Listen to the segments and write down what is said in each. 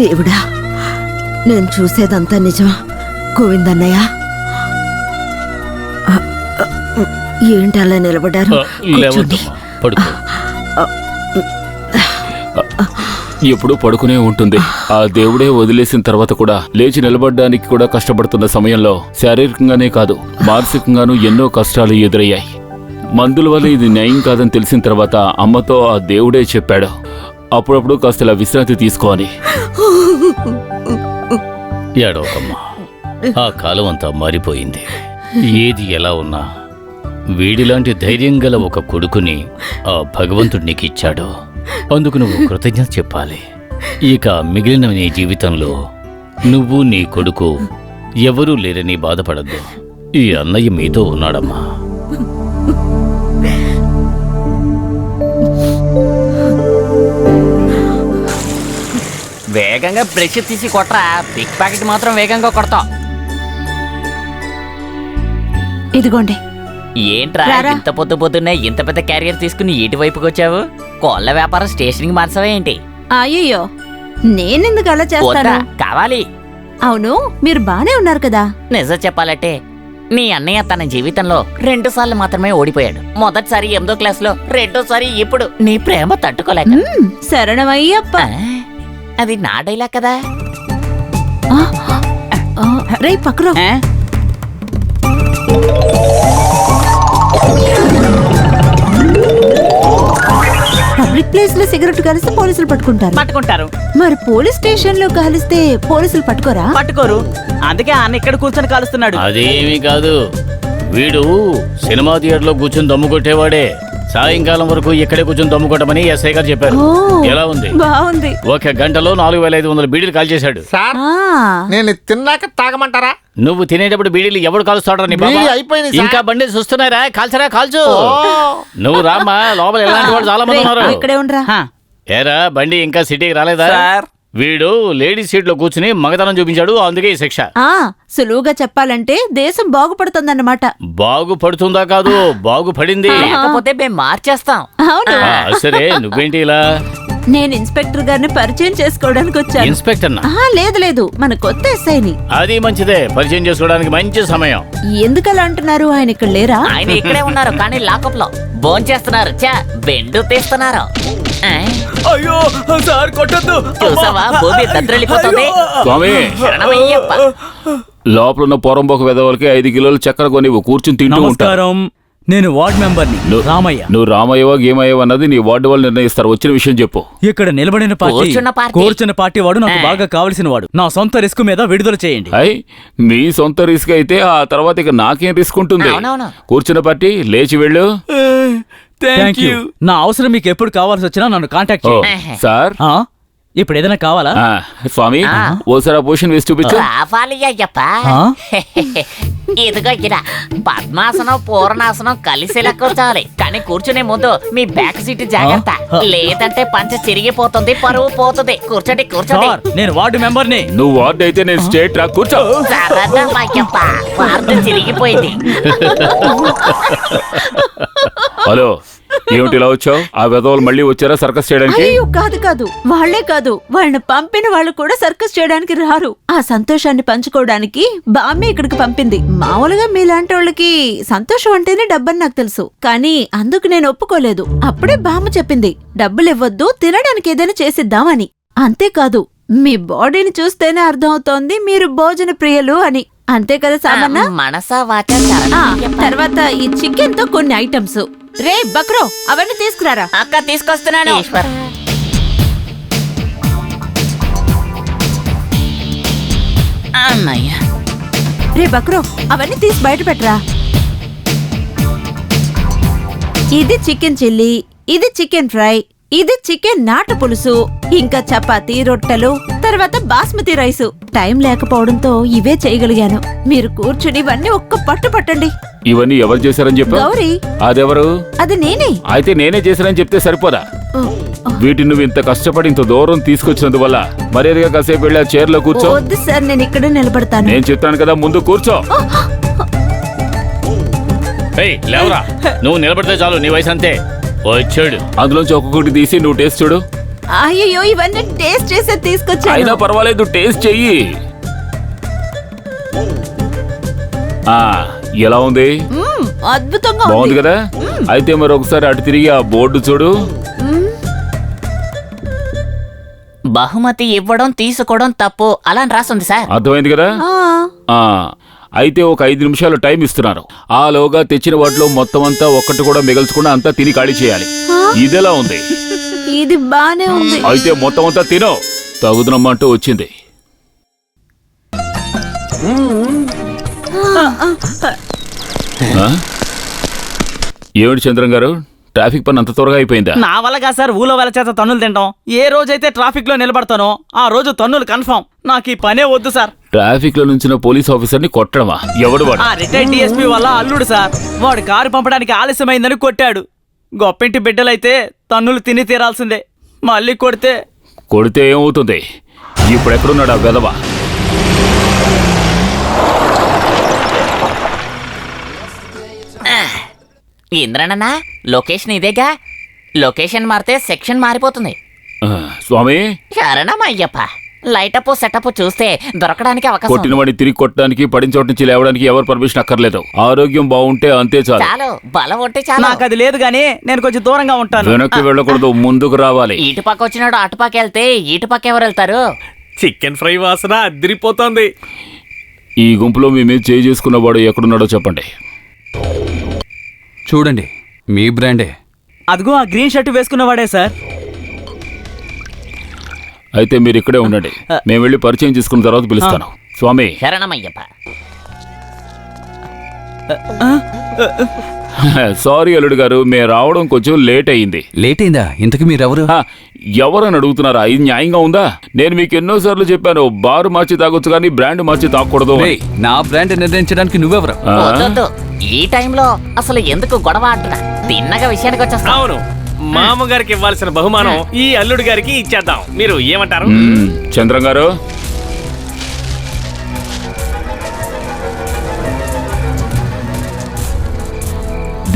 దేవుడా, నేను చూసేదంతా నిజమా? గోవిందన్నయ్య, ఏంటి అలా నిలబడ్డారు? ఎప్పుడు పడుకునే ఉంటుంది. ఆ దేవుడే వదిలేసిన తర్వాత కూడా లేచి నిలబడడానికి కూడా కష్టపడుతున్న సమయంలో శారీరకంగానే కాదు మానసికంగానూ ఎన్నో కష్టాలు ఎదురయ్యాయి. మందుల వల్ల ఇది న్యాయం కాదని తెలిసిన తర్వాత అమ్మతో ఆ దేవుడే చెప్పాడు, అప్పుడప్పుడు కాస్త ఇలా విశ్రాంతి తీసుకోని. ఏడవకమ్మా, ఆ కాలం అంతా మారిపోయింది. ఏది ఎలా ఉన్నా వీడిలాంటి ధైర్యం గల ఒక కొడుకుని ఆ భగవంతుడు నీకు ఇచ్చాడు. అందుకు నువ్వు కృతజ్ఞత చెప్పాలి. ఇక మిగిలిన నీ జీవితంలో నువ్వు నీ కొడుకు ఎవరూ లేరని బాధపడద్దు. ఈ అన్నయ్య మీతో ఉన్నాడమ్మా. వేగంగా బ్రష్ తీసి కొట్టరా, పిక్ ప్యాకెట్ మాత్రం వేగంగా కొడతాం. ఇదిగోండి. ఏంట్రా ఇంత పొద్దు పొద్దున్నే ఇంత పెద్ద క్యారియర్ తీసుకుని ఇటు వైపుకి వచ్చావు? కోళ్ళ వ్యాపారం స్టేషన్కి మార్చవా ఏంటి? అయ్యో, నేనెందుకు అలా చేస్తాను? కావాలి. అవును, మీరు బానే ఉన్నారు కదా? నిజం చెప్పాలంటే నీ అన్నయ్య తన జీవితంలో 2 సార్లు మాత్రమే ఓడిపోయాడు. మొదటిసారి 8వ క్లాస్లో, రెండోసారి ఇప్పుడు. నీ ప్రేమ తట్టుకోలేక. శరణమయ్యప్ప. అది నా డైలాగ్ కదా. రే పక్కలో. పబ్లిక్ ప్లేస్ లో సిగరెట్ కలిస్తే పోలీసులు పట్టుకుంటారు. మరి పోలీస్ స్టేషన్ లో కాలిస్తే పోలీసులు పట్టుకోరు. అందుకే అన్న ఇక్కడ కూర్చొని కాలుస్తున్నాడు. అదేమీ కాదు, వీడు సినిమా థియేటర్లో కూర్చొని దమ్ము కొట్టేవాడే. సాయంకాలం వరకు ఇక్కడే కూర్చొని దమ్ము కొట్టమని ఎస్ఐ గారు చెప్పారు. ఎలా ఉంది? బాగుంది. 1 గంటలో 4500 బీడీలు కాల్చేశాడు. సార్, నేను తిన్నాక తాగమంటారా? నువ్వు తినేటప్పుడు బీడీలు ఎవడు కాలుస్తాడో నీ బాబా? అయిపోయింది. ఇంకా బండి చూస్తున్నారా? కాల్చరా, కాల్చు. నువ్వు రామ్మా, లోపల ఎలాంటి వాళ్ళు చాలా మంది ఉన్నారు. ఇక్కడే ఉండరా. ఏరా, బండి ఇంకా సిటీకి రాలేదా? వీడు లేడీస్ సీట్ లో కూర్చుని మగతనం చూపించాడు, అందుకే ఈ శిక్ష. సులువుగా చెప్పాలంటే దేశం బాగుపడుతుందన్నమాట. బాగుపడుతుందా కాదు, బాగుపడింది. లేకపోతే మేము మార్చేస్తాం. అవును. సరే, నువ్వేంటి ఇలా? నేను ఇన్స్పెక్టర్ గారిని పరిచయం చేసుకోవడానికి వచ్చాను. ఇన్స్పెక్టర్? లేదు, మన కొత్త ఎస్ఐని. అది మంచిదే, పరిచయం చేసుకోవడానికి మంచి సమయం. ఎందుకలా అంటున్నారు? ఆయన ఇక్కడ లేరా? ఆయన ఇక్కడే ఉన్నారు, కానీ లాకప్ లో భోంచేస్తున్నారు. బెండు తీస్తున్నారు. అయ్యో సార్, కొట్టద్దు. చూసావా, భూమి దద్దరిల్లిపోతుంది. స్వామి, శరణమయ్యప్ప. లోపల ఉన్న పొరంబోక వెదవులకి 5 కిలోలు చక్కెర కొని కూర్చుని తింటూ ఉంటారు. నేను వార్డ్ మెంబర్ని రామయ్య. నువ్వు రామయ్యవా గేమయ్యవా అన్నది నీ వార్డు వాళ్ళు నిర్ణయిస్తారు. వచ్చిన విషయం చెప్పు. ఇక్కడ నిలబడిన కూర్చున్న పార్టీ వాడు నాకు బాగా కావలసిన వాడు. నా సొంత రిస్క్ మీద విడుదల చేయండి. మీ సొంత రిస్క్ అయితే ఆ తర్వాత ఇక నాకేం రిస్క్ ఉంటుంది? కూర్చున్న పార్టీ లేచి వెళ్ళు. Thank you. నా అవసరం మీకు ఎప్పుడు కావాల్సి వచ్చినా నన్ను కాంటాక్ట్ చేయండి. సార్, ఇప్పుడు ఏదైనా కావాలా? స్వామి, ఓసారి ఆ పొజిషన్ వేసి చూపించు. ఇదిగో ఇలా పద్మాసనం, పూర్ణాసనం కలిసేలా కూర్చోవాలి. కానీ కూర్చునే ముందు మీ బ్యాక్ సీట్ జాగ్రత్త, లేదంటే పంచ చిరిగిపోతుంది, పరువు పోతుంది. కూర్చోండి. నేను వార్డు మెంబర్ని. నువ్వు వార్డు అయితే నేను స్టేట్ రా. కూర్చో. వార్డు చిరిగిపోయింది. హలో, ఏమిటి ఇలా వచ్చావు? ఆ వెధవలు మళ్ళీ వచ్చారా సర్కస్ చేయడానికి? అయ్యో, కాదు. వాళ్లే కాదు, వాళ్ళని పంపిన వాళ్ళు కూడా సర్కస్ చేయడానికి రారు. ఆ సంతోషాన్ని పంచుకోవడానికి బామ్మే ఇక్కడికి పంపింది. మామూలుగా మీలాంటి వాళ్ళకి సంతోషం అంటేనే డబ్బని నాకు తెలుసు, కానీ అందుకు నేను ఒప్పుకోలేదు. అప్పుడే బామ్మ చెప్పింది, డబ్బులు ఇవ్వద్దు, తినడానికి ఏదైనా చేసిద్దామని. అంతేకాదు, మీ బాడీని చూస్తేనే అర్థమవుతోంది మీరు భోజన ప్రియులు అని. అంతే కదా సామన్న? మనసా వాచా. తర్వాత ఈ చికెన్ తో కొన్ని ఐటమ్స్. రే బక్రో, అవన్నీ తీసుకురారా. అక్క తీసుకొస్తున్నాను. అన్నయ్య. రే బక్రో, అవన్నీ తీసి బయట పెట్టరా. ఇది చికెన్ చిల్లీ, ఇది చికెన్ ఫ్రై, ఇది చికెన్ నాటు పులుసు, ఇంకా చపాతీ, రొట్టెలు, తర్వాత బాస్మతి రైసు. టైం లేకపోవడంతో ఇవే చేయగలిగాను. మీరు కూర్చుని ఇవన్నీ ఒక్క పట్టు పట్టండి. ఇవన్నీ ఎవరు చేశారని చెప్పు? గౌరీ. అదెవరు? అది నేనే. అయితే నేనే చేశానని చెప్తే సరిపోదా? వీటిని నువ్వు ఇంత కష్టపడి ఇంత దూరం తీసుకొచ్చినందువల్ల మర్యాదగా కాసేపు వెళ్ళి ఆ చైర్లో కూర్చో. వద్దు సార్, నేను ఇక్కడే నిలబడతాను. నేను చెప్తాను కదా, ముందు కూర్చో. లేవరా, నువ్వు నిలబడితే చాలు, నీ వయసు అంతే. వచ్చాడు. అందులోంచి ఒక్కొక్కటి తీసి నువ్వు టేస్ట్ చూడు. అయ్యో ఇవన్నీ టేస్ట్ చేసే అయినా తీసుకొచ్చాను. పర్వాలేదు, టేస్ట్ చెయ్యి. ఎలా ఉంది? అద్భుతంగా బాగుంది ఉంది. కదా? అయితే మరి ఒకసారి అటు తిరిగి ఆ బోర్డు చూడు. బహుమతి ఇవ్వడం తీసుకోవడం తప్పు అలా అని రాస్తుంది సార్. అర్థమైంది కదా? ఆ అయితే ఒక 5 నిమిషాలు టైం ఇస్తున్నారు. ఆలోగా తెచ్చిన వాటిలో మొత్తం అంతా ఒక్కటి కూడా మిగల్చకుండా అంతా తిని ఖాళీ చేయాలి. ఇదెలా ఉంది? ఇది బానే ఉంది. అయితే మొత్తం అంతా తినో. తగుదనమ్మంటూ వచ్చింది. ఆ? ఏమిటి చంద్రం గారు, ట్రాఫిక్ పని అంత త్వరగా అయిపోయిందా? నా వల్ల కాదు సార్ ఊళ్ళో వాళ్ళ చేత తన్నులు తింటాం. ఏ రోజైతే ట్రాఫిక్ లో నిలబడతానో ఆ రోజు తన్నులు కన్ఫర్మ్. నాకు ఈ పనే వద్దు సార్. ట్రాఫిక్ లో నుంచిన పోలీస్ ఆఫీసర్ ని కొట్టడమా? ఎవడు వాడు? ఆ రిటైర్డ్ డిఎస్పీ వల్ల అల్లుడు సార్. వాడు కారు పంపడానికి ఆలస్యమైందని కొట్టాడు. గొప్పింటి బిడ్డలైతే తన్నులు తిని తీరాల్సిందే. మళ్ళీ కొడితే ఏమవుతుంది? ఇప్పుడు ఎక్కడున్నాడు ఆ వెధవ? ఇంద్రనన్న లొకేషన్ ఇదేగా. లొకేషన్ మారితే సెక్షన్ మారిపోతుంది. స్వామి, శరణమయ్యప్ప. లైటప్ సెటప్ చూస్తే దొరకడానికి అవకాశం కొట్టిన ఉంది. వాడిని తిరిగి కొట్టడానికి, పడిన చోటు నుంచి లేవడానికి ఎవరు పర్మిషన్ అక్కర్లేదు. ఆరోగ్యం బాగుంటే అంతే చాలు. చాలు బలం ఉంటే చాలు. నాకు అది లేదు గానీ నేను కొంచెం దూరంగా ఉంటాను. వెనక్కి వెళ్ళకూడదు, ముందుకు రావాలి. ఇటు పక్క వచ్చినాడు అటు పక్క వెళ్తే ఇటు పక్క ఎవరు వెళ్తారు? చికెన్ ఫ్రై వాసన అదిరిపోతుంది. ఈ గుంపులో మీ మీద చేయి చేసుకున్నవాడు ఎక్కడున్నాడో చెప్పండి. చూడండి, మీ బ్రాండే. అదిగో ఆ గ్రీన్ షర్ట్ వేసుకున్నవాడే సార్. అయితే మీరు ఇక్కడే ఉండండి. మేము వెళ్ళి పరిచయం చేసుకున్న తర్వాత పిలుస్తాను. స్వామి, శరణమయ్యప్ప. సారీ అల్లుడు గారు, మేము రావడం కొంచెం లేట్ అయింది. లేట్ అయిందా? ఇంతకు మీరెవరు? ఎవరని అడుగుతున్నారా? ఇది న్యాయంగా ఉందా? నేను మీకు ఎన్నోసార్లు చెప్పాను, బారు మార్చి తాగొచ్చు కానీ బ్రాండ్ మార్చి తాగకూడదు అని. రేయ్, నా బ్రాండ్ నిర్ణయించడానికి నువ్వెవరు? వద్దొద్దు. ఈ టైంలో అసలు ఎందుకు గొడవ అంటున్నా? తిన్నగా విషయానికి వచ్చేస్తా. అవును, మామగారికి ఇవ్వాల్సిన బహుమానం ఈ అల్లుడు గారికి ఇచ్చేద్దాం. మీరు ఏమంటారు? చంద్రం గారు,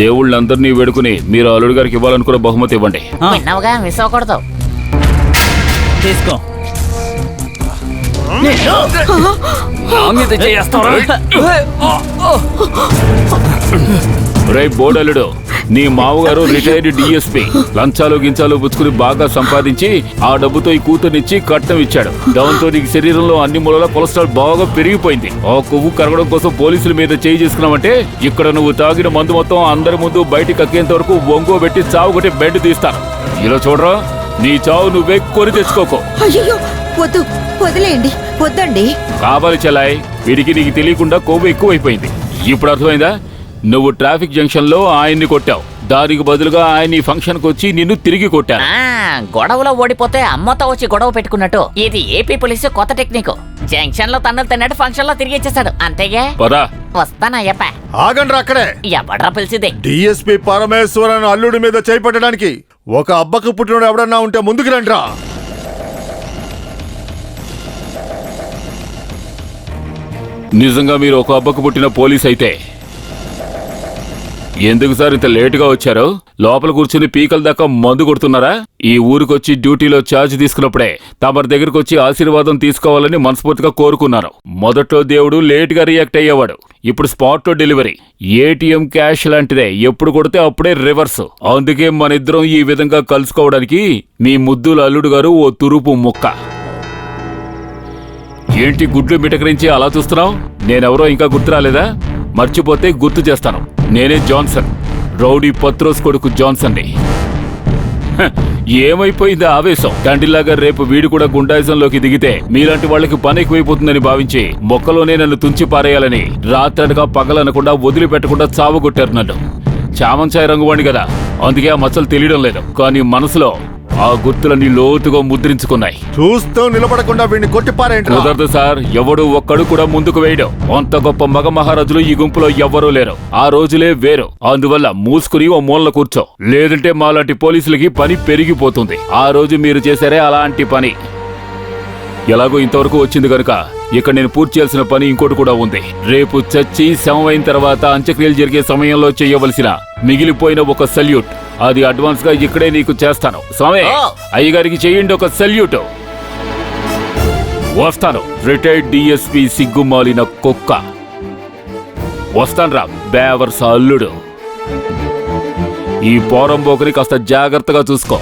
దేవుళ్ళందరినీ వేడుకుని మీరు అల్లుడు గారికి ఇవ్వాలనుకున్న బహుమతి ఇవ్వండి. విన్నావుగా, మిస్ అవ్వకూడదు. తీసుకో. నా మీద చేస్తావా? రే బోడల్లుడు, నీ మామగారు రిటైర్డ్ డిఎస్పీ. లంచాలు గించాలు పుచ్చుకుని బాగా సంపాదించి ఆ డబ్బుతో ఈ కూతుర్నిచ్చి కట్నం ఇచ్చాడు. దాంతో నీకు శరీరంలో అన్ని మూలల కొలెస్ట్రాల్ బాగా పెరిగిపోయింది. ఆ కొవ్వు కరగడం కోసం పోలీసుల మీద చేయి చేసుకున్నామంటే ఇక్కడ నువ్వు తాగిన మందు మొత్తం అందరి ముందు బయటికి కక్కేంత వరకు ఒంగో పెట్టి చావు కొట్టి బెడ్ తీస్తాను. ఇలా చూడరా, నీ చావు నువ్వే కొని తెచ్చుకోకో. అయ్యో వద్దు, వదిలేయండి. వద్దండి. కావాలి చెల్లాయ్, వీడికి నీకు తెలియకుండా కొవ్వు ఎక్కువైపోయింది. ఇప్పుడు అర్థమైందా? నువ్వు ట్రాఫిక్ జంక్షన్ లో ఆయన్ని కొట్టావు, దానికి బదులుగా ఆయన ఈ ఫంక్షన్ కు వచ్చి నిన్ను తిరిగి కొట్టాను. గొడవలో ఓడిపోతే అమ్మతో వచ్చి గొడవ పెట్టుకున్నట్టు ఇది ఏపీ పోలీసు కొత్త టెక్నిక్. జంక్షన్ లో తన్నులు తిన్నాడు, ఫంక్షన్ లో తిరిగి ఇచ్చేస్తాడు. అంతేగా? పదా వస్తానయ్యప్ప. ఆగండ్రా అక్కడే. ఎవడ్రా పిలిచిదే? డిఎస్పీ పరమేశ్వరన్ అల్లుడి మీద చేపట్టడానికి ఒక అబ్బకు పుట్టినోడు ఎవడన్నా ఉంటే ముందుకు రండ్రా. నిజంగా మీరు ఒక అబ్బకు పుట్టిన పోలీస్ అయితే ఎందుకు సార్ ఇంత లేటుగా వచ్చారు? లోపల కూర్చుని పీకల దాకా మందు కొడుతున్నారా? ఈ ఊరికొచ్చి డ్యూటీలో ఛార్జ్ తీసుకున్నప్పుడే తమరి దగ్గరకు వచ్చి ఆశీర్వాదం తీసుకోవాలని మనస్ఫూర్తిగా కోరుకున్నాను. మొదట్లో దేవుడు లేటుగా రియాక్ట్ అయ్యేవాడు, ఇప్పుడు స్పాట్ లో డెలివరీ. ఏటీఎం క్యాష్ లాంటిదే, ఎప్పుడు కొడితే అప్పుడే రివర్స్. అందుకే మన ఇద్దరం ఈ విధంగా కలుసుకోవడానికి మీ ముద్దుల అల్లుడు గారు ఓ తురుపు ముక్క. ఏంటి గుడ్లు మిటకరించి అలా చూస్తున్నావు? నేనెవరో ఇంకా గుర్తు రాలేదా? మర్చిపోతే గుర్తు చేస్తాను. నేనే జాన్సన్, రౌడీ పత్రోస్ కొడుకు జాన్సన్ని. ఏమైపోయింది ఆవేశం? తండ్రిలాగా రేపు వీడు కూడా గుండాయిజంలోకి దిగితే మీలాంటి వాళ్ళకి పని ఎక్కువైపోతుందని భావించి మొక్కలోనే నన్ను తుంచి పారేయాలని రాత్రనగా పగలనకుండా వదిలిపెట్టకుండా చావగొట్టారు నన్ను. చామంచాయ రంగువాణి కదా, అందుకే ఆ మచ్చలు తెలియడం లేదు. కానీ మనసులో ఆ గుర్తులన్నీ లోతుగా ముద్రించుకున్నాయి. చూస్తూ నిలబడకుండా వీడిని కొట్టిపారేంట్రా. కుదరదు సార్, ఎవడు ఒక్కడు కూడా ముందుకు వేయడం. అంత గొప్ప మగ మహారాజులు ఈ గుంపులో ఎవ్వరూ లేరు. ఆ రోజులే వేరు. అందువల్ల మూసుకుని ఓ మూలన కూర్చో, లేదంటే మాలాంటి పోలీసులకి పని పెరిగిపోతుంది. ఆ రోజు మీరు చేశారే అలాంటి పని. ఎలాగో ఇంతవరకు వచ్చింది కనుక ఇక్కడ నేను పూర్తి చేయాల్సిన పని ఇంకోటి కూడా ఉంది. రేపు చచ్చి శవం అయిన తర్వాత అంత్యక్రియలు జరిగే సమయంలో చేయవలసిన మిగిలిపోయిన ఒక సల్యూట్ అది అడ్వాన్స్ గా ఇక్కడే నీకు చేస్తాను. స్వామి, ఓ. అయ్యగారికి చేయండి ఒక సెల్యూట్. వస్తాను, రిటైర్డ్ డిఎస్పి సిగ్గుమాలిన కుక్క. వస్తాను రా బేవర్స్ అల్లుడు. ఈ పోరంబోకుని కాస్త జాగ్రత్తగా చూసుకో.